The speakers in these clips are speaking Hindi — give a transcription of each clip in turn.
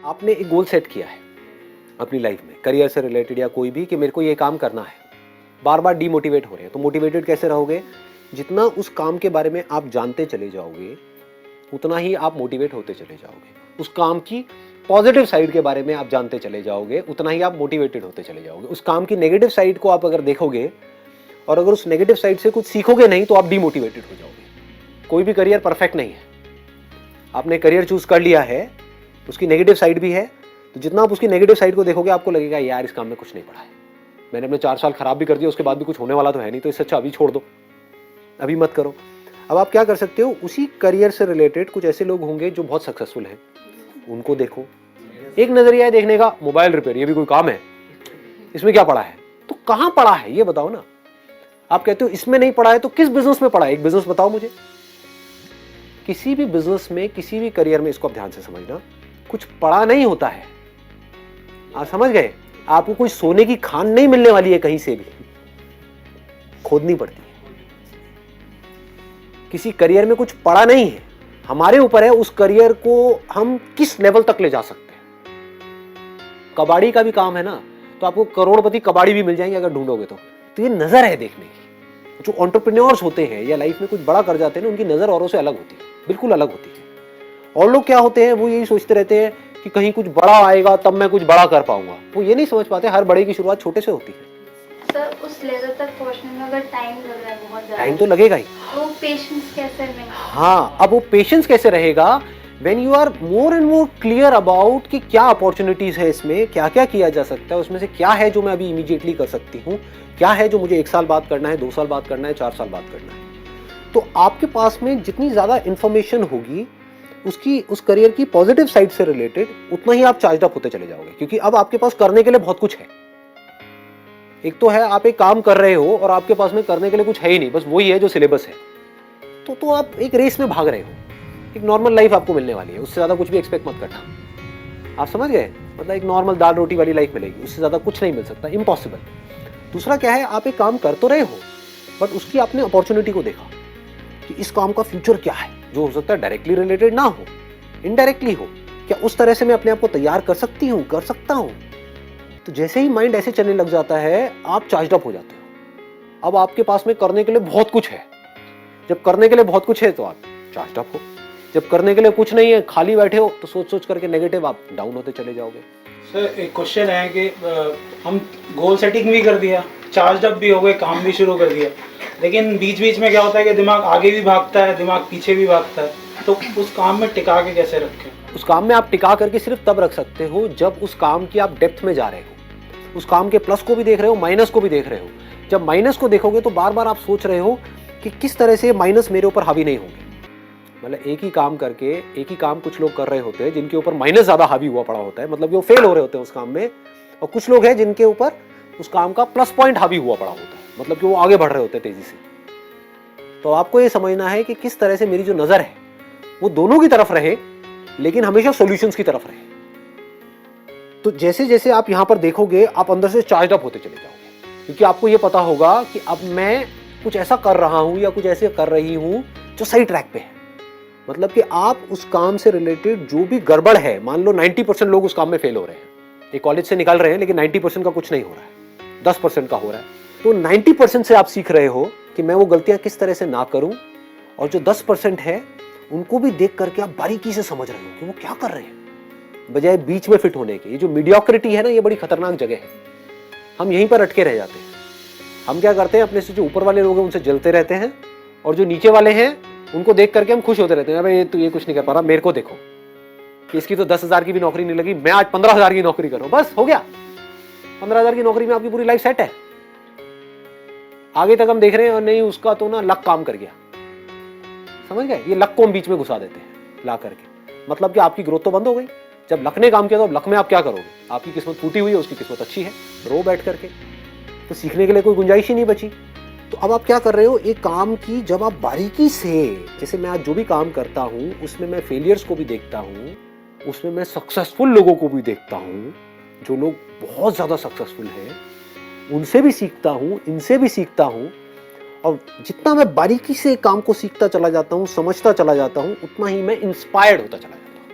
आपने एक गोल सेट किया है अपनी लाइफ में, करियर से रिलेटेड या कोई भी, कि मेरे को ये काम करना है, बार बार डीमोटिवेट हो रहे हैं, तो मोटिवेटेड कैसे रहोगे? जितना उस काम के बारे में आप जानते चले जाओगे उतना ही आप मोटिवेट होते चले जाओगे। उस काम की पॉजिटिव साइड के बारे में आप जानते चले जाओगे उतना ही आप मोटिवेटेड होते चले जाओगे। उस काम की नेगेटिव साइड को आप अगर देखोगे और अगर उस नेगेटिव साइड से कुछ सीखोगे नहीं तो आप डीमोटिवेटेड हो जाओगे। कोई भी करियर परफेक्ट नहीं है। आपने करियर चूज कर लिया है, उसकी नेगेटिव साइड भी है, तो जितना आप उसकी नेगेटिव साइड को देखोगे आपको लगेगा यार इस काम में कुछ नहीं पड़ा है, मैंने अपने 4 साल खराब भी कर दिया, उसके बाद भी कुछ होने वाला तो है नहीं, तो इससे अच्छा अभी छोड़ दो, अभी मत करो। अब आप क्या कर सकते हो, उसी करियर से रिलेटेड कुछ ऐसे लोग होंगे जो बहुत सक्सेसफुल हैं, उनको देखो। एक नजरिया है देखने का, मोबाइल रिपेयर, ये भी कोई काम है? इसमें क्या पड़ा है? तो कहां पड़ा है ये बताओ ना। आप कहते हो इसमें नहीं पड़ा है, तो किस बिजनेस में पड़ा है? एक बिजनेस बताओ मुझे। किसी भी बिजनेस में, किसी भी करियर में, इसको आप ध्यान से समझना, कुछ पड़ा नहीं होता है। आप समझ गए? आपको कोई सोने की खान नहीं मिलने वाली है, कहीं से भी खोदनी पड़ती है। किसी करियर में कुछ पड़ा नहीं है, हमारे ऊपर है उस करियर को हम किस लेवल तक ले जा सकते हैं। कबाड़ी का भी काम है ना, तो आपको करोड़पति कबाड़ी भी मिल जाएंगे अगर ढूंढोगे तो ये नजर है देखने की। जो एंटरप्रेन्योर्स होते हैं या लाइफ में कुछ बड़ा कर जाते हैं ना, उनकी नजर औरों से अलग होती है, बिल्कुल अलग होती है। और लोग क्या होते हैं, वो यही सोचते रहते हैं कि कहीं कुछ बड़ा आएगा तब मैं कुछ बड़ा कर पाऊंगा। वो ये नहीं समझ पाते हर बड़े की शुरुआत छोटे से होती है। सर, उस लेवल तक पहुंचने में अगर टाइम लग रहा है, बहुत ज्यादा टाइम तो लगेगा ही। तो पेशेंस कैसे रहेगा? हाँ, अब वो पेशेंस कैसे रहेगा? When you are more and more clear about कि क्या अपॉर्चुनिटीज है इसमें, क्या क्या किया जा सकता है, उसमें से क्या है जो मैं अभी इमीडिएटली कर सकती हूँ, क्या है जो मुझे 1 साल बाद करना है, 2 साल बाद करना है, 4 साल बाद करना है। तो आपके पास में जितनी ज्यादा इंफॉर्मेशन होगी उसकी, उस करियर की पॉजिटिव साइड से रिलेटेड, उतना ही आप चार्ज अप होते चले जाओगे, क्योंकि अब आपके पास करने के लिए बहुत कुछ है। एक तो है आप एक काम कर रहे हो और आपके पास में करने के लिए कुछ है ही नहीं, बस वही है जो सिलेबस है, तो आप एक रेस में भाग रहे हो। एक नॉर्मल लाइफ आपको मिलने वाली है, उससे ज्यादा कुछ भी एक्सपेक्ट मत करना। आप समझ गए? मतलब एक नॉर्मल दाल रोटी वाली लाइफ मिलेगी, उससे ज्यादा कुछ नहीं मिल सकता, इम्पॉसिबल। दूसरा क्या है, आप एक काम कर तो रहे हो बट उसकी आपने अपॉर्चुनिटी को देखा कि इस काम का फ्यूचर क्या है, जो हो सकता है डायरेक्टली रिलेटेड ना हो, इनडायरेक्टली हो। क्या उस तरह से मैं अपने आप को तैयार कर सकती हूँ, कर सकता हूँ? तो जैसे ही माइंड ऐसे चलने लग जाता है, आप चार्ज अप हो जाते हो। अब आपके पास में करने के लिए बहुत कुछ है। जब करने के लिए बहुत कुछ है तो आप चार्ज अप हो। जब करने के लिए कुछ नहीं है, खाली बैठे हो, तो सोच सोच करके नेगेटिव आप डाउन होते चले जाओगे। सर, एक क्वेश्चन है कि हम गोल सेटिंग भी कर दिया, चार्ज अप भी हो गए, काम भी शुरू कर दिया, लेकिन बीच बीच में क्या होता है कि दिमाग आगे भी भागता है, दिमाग पीछे भी भागता है, तो उस काम में टिका के कैसे रखें? उस काम में आप टिका करके सिर्फ तब रख सकते हो जब उस काम की आप डेप्थ में जा रहे हो, उस काम के प्लस को भी देख रहे हो, माइनस को भी देख रहे हो। जब माइनस को देखोगे तो बार बार आप सोच रहे हो कि किस तरह से माइनस मेरे ऊपर हावी नहीं होंगे। मतलब एक ही काम करके, एक ही काम कुछ लोग कर रहे होते हैं जिनके ऊपर माइनस ज्यादा हावी हुआ पड़ा होता है, मतलब वो फेल हो रहे होते हैं उस काम में, और कुछ लोग हैं जिनके ऊपर उस काम का प्लस पॉइंट हावी हुआ पड़ा होता है, मतलब कि वो आगे बढ़ रहे होते हैं तेजी से। तो आपको ये समझना है कि किस तरह से मेरी जो नजर है वो दोनों की तरफ रहे, लेकिन हमेशा सॉल्यूशंस की तरफ रहे। तो जैसे जैसे आप यहां पर देखोगे, आप अंदर से चार्ज अप होते चले जाओगे, क्योंकि आपको ये पता होगा कि अब मैं कुछ ऐसा कर रहा हूं या कुछ ऐसे कर रही हूं जो सही ट्रैक पे है। मतलब कि आप उस काम से रिलेटेड जो भी गड़बड़ है, मान लो 90% लोग उस काम में फेल हो रहे हैं, एक कॉलेज से निकल रहे हैं लेकिन 90% का कुछ नहीं हो रहा है, 10% का हो रहा है, तो 90% से आप सीख रहे हो कि मैं वो गलतियां किस तरह से ना करूं, और जो 10% है उनको भी देख करके आप बारीकी से समझ रहे हो कि वो क्या कर रहे हैं, बजाय बीच में फिट होने के। ये जो मीडियोक्रिटी है ना, ये बड़ी खतरनाक जगह है। हम यहीं पर अटके रह जाते हैं। हम क्या करते हैं, अपने से जो ऊपर वाले लोग हैं उनसे जलते रहते हैं, और जो नीचे वाले हैं उनको देख करके हम खुश होते रहते हैं, भाई ये कुछ नहीं कर पा रहा, मेरे को देखो कि इसकी तो 10,000 की भी नौकरी नहीं लगी, मैं आज 15,000 की नौकरी करूं, बस हो गया। 15,000 की नौकरी में आपकी पूरी लाइफ सेट है। आगे तक हम देख रहे हैं और नहीं, उसका तो ना लक काम कर गया। समझ गए? ये लक को हम बीच में घुसा देते हैं ला करके, मतलब कि आपकी ग्रोथ तो बंद हो गई। जब लक ने काम किया तो अब लक में आप क्या करोगे? आपकी किस्मत फूटी हुई है, उसकी किस्मत अच्छी है, रो बैठ करके, तो सीखने के लिए कोई गुंजाइश ही नहीं बची। तो अब आप क्या कर रहे हो, एक काम की जब आप बारीकी से, जैसे मैं आज जो भी काम करता हूं उसमें मैं फेलियर्स को भी देखता हूं, उसमें मैं सक्सेसफुल लोगों को भी देखता हूं, जो लोग बहुत ज्यादा सक्सेसफुल हैं उनसे भी सीखता हूं, इनसे भी सीखता हूं, और जितना मैं बारीकी से काम को सीखता चला जाता हूं, समझता चला जाता हूं, उतना ही मैं इंस्पायर्ड होता चला जाता हूं।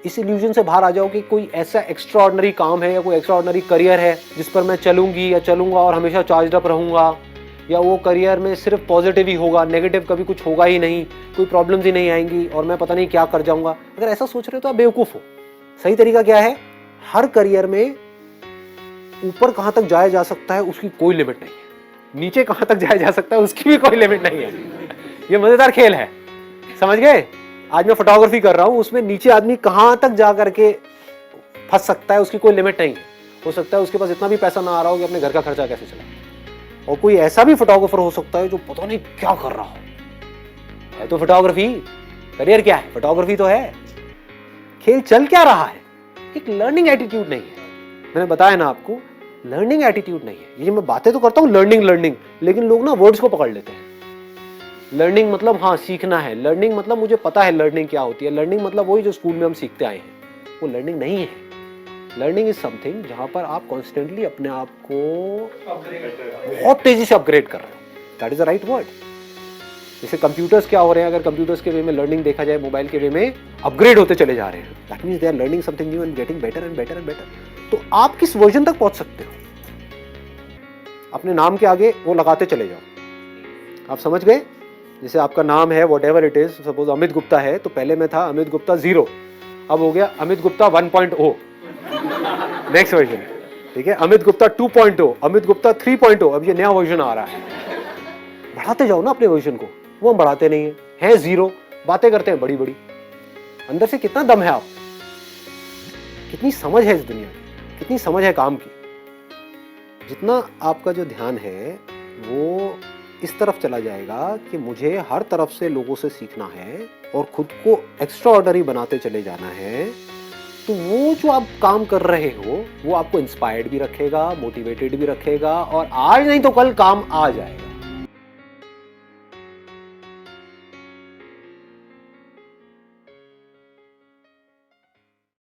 इस इल्यूजन से बाहर आ जाओ कि कोई ऐसा एक्स्ट्रा ऑर्डिनरी काम है या कोई एक्स्ट्रा ऑर्डिनरी करियर है जिस पर मैं चलूंगी या चलूंगा और हमेशा चार्ज अप रहूंगा, या वो करियर में सिर्फ पॉजिटिव ही होगा, नेगेटिव कभी कुछ होगा ही नहीं, कोई प्रॉब्लम्स ही नहीं आएंगी और मैं पता नहीं क्या कर जाऊंगा। अगर ऐसा सोच रहे हो तो आप बेवकूफ हो। सही तरीका क्या है? हर करियर में ऊपर कहां तक जाया जा सकता है उसकी कोई लिमिट नहीं है, नीचे कहां तक जाया जा सकता है उसकी भी कोई लिमिट नहीं है। ये मजेदार खेल है, समझ गए? आज मैं फोटोग्राफी कर रहा हूं, उसमें नीचे आदमी कहां तक जा करके फंस सकता है उसकी कोई लिमिट नहीं है। हो सकता है उसके पास इतना भी पैसा ना आ रहा हो कि अपने घर का खर्चा कैसे चलाए। और कोई ऐसा भी फोटोग्राफर हो सकता है जो पता नहीं क्या कर रहा हो। है तो फोटोग्राफी, करियर क्या है? फोटोग्राफी तो है। खेल चल क्या रहा है? एक लर्निंग एटीट्यूड नहीं है। मैंने बताया ना आपको, लर्निंग एटीट्यूड नहीं है। ये मैं बातें तो करता हूं लर्निंग, लेकिन लोग ना वर्ड्स को पकड़ लेते हैं। लर्निंग मतलब हाँ सीखना है, लर्निंग मतलब मुझे पता है लर्निंग क्या होती है, लर्निंग मतलब वही जो स्कूल में हम सीखते आए हैं, वो लर्निंग नहीं है। लर्निंग इज समथिंग जहां पर आप कॉन्स्टेंटली अपने आप को बहुत तेजी से अपग्रेड कर रहे हो। That is the right word. जैसे कंप्यूटर्स क्या हो रहे हैं, अगर कंप्यूटर्स के वे में लर्निंग देखा जाए, मोबाइल के वे में अपग्रेड होते चले जा रहे हैं। That means they are learning something new and getting better and better and better. तो आप किस वर्जन तक पहुंच सकते हो? अपने नाम के आगे वो लगाते चले जाओ। आप समझ गए? जैसे आपका नाम है what ever it is, suppose Amit Gupta है, तो पहले में था अमित गुप्ता 0, अब हो गया अमित गुप्ता 1.0 नेक्स्ट वर्जन। ठीक है, अमित गुप्ता 2.0, अमित गुप्ता 3.0, अब ये नया वर्जन आ रहा है। बढ़ाते जाओ ना अपने वर्जन को, वो हम बढ़ाते नहीं है 0, बातें करते हैं बड़ी बड़ी। अंदर से कितना दम है आप, कितनी समझ है इस दुनिया की, कितनी समझ है काम की। जितना आपका जो ध्यान है वो इस तरफ चला जाएगा कि मुझे हर तरफ से लोगों से सीखना है और खुद को एक्स्ट्रा ऑर्डिनरी बनाते चले जाना है, तो वो जो आप काम कर रहे हो वो आपको इंस्पायर्ड भी रखेगा, मोटिवेटेड भी रखेगा और आज नहीं तो कल काम आ जाएगा।